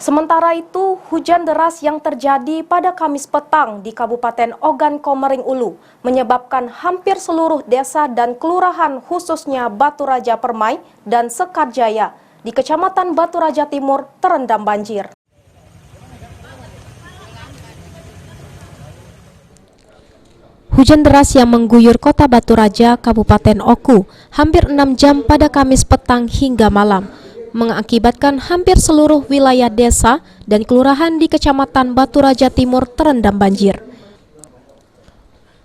Sementara itu, hujan deras yang terjadi pada Kamis petang di Kabupaten Ogan Komering Ulu menyebabkan hampir seluruh desa dan kelurahan khususnya Batu Raja Permai dan Sekarjaya di Kecamatan Batu Raja Timur terendam banjir. Hujan deras yang mengguyur kota Batu Raja, Kabupaten Oku, hampir 6 jam pada Kamis petang hingga malam, mengakibatkan hampir seluruh wilayah desa dan kelurahan di Kecamatan Batu Raja Timur terendam banjir.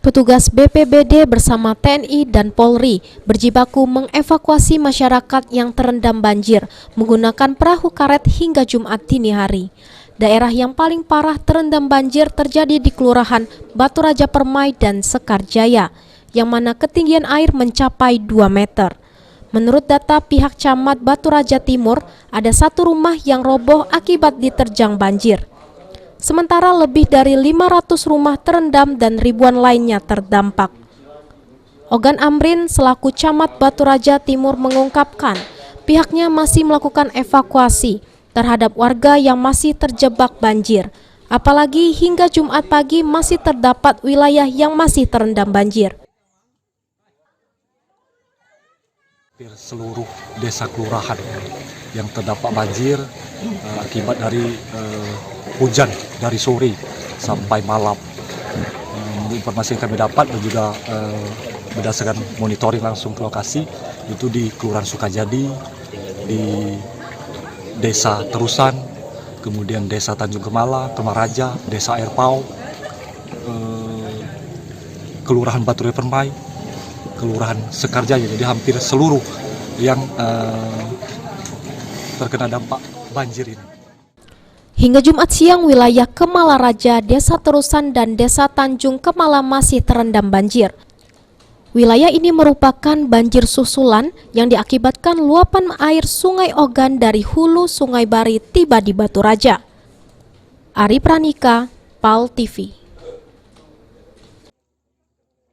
Petugas BPBD bersama TNI dan Polri berjibaku mengevakuasi masyarakat yang terendam banjir menggunakan perahu karet hingga Jumat dini hari. Daerah yang paling parah terendam banjir terjadi di Kelurahan Batu Raja Permai dan Sekarjaya, yang mana ketinggian air mencapai 2 meter. Menurut data pihak Camat Batu Raja Timur, ada 1 rumah yang roboh akibat diterjang banjir. Sementara lebih dari 500 rumah terendam dan ribuan lainnya terdampak. Ogan Amrin selaku Camat Batu Raja Timur mengungkapkan, pihaknya masih melakukan evakuasi terhadap warga yang masih terjebak banjir. Apalagi hingga Jumat pagi masih terdapat wilayah yang masih terendam banjir. Seluruh desa kelurahan yang terdapat banjir akibat dari hujan dari sore sampai malam. Informasi yang kami dapat dan juga berdasarkan monitoring langsung ke lokasi itu di Kelurahan Sukajadi, di Desa Terusan, kemudian Desa Tanjung Kemala, Kemaraja, Desa Airpau, Kelurahan Batu Raja Permai, Kelurahan Sekarjaya. Jadi hampir seluruh yang terkena dampak banjir ini. Hingga Jumat siang, wilayah Kemala Raja, Desa Terusan, dan Desa Tanjung Kemala masih terendam banjir. Wilayah ini merupakan banjir susulan yang diakibatkan luapan air Sungai Ogan dari hulu Sungai Bari tiba di Batu Raja. Ari Pranika, PAL TV.